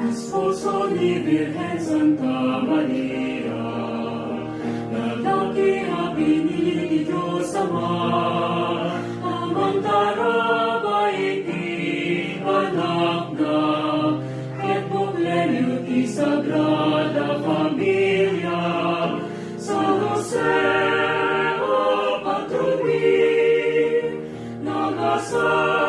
Esposo ni Virgen Santa Maria, lalaki na pinili ni Diyos Ama, amang tarabay iti anak na, et buklenyo ti Sagrada Familia, sa Jose o Patroni, nagasal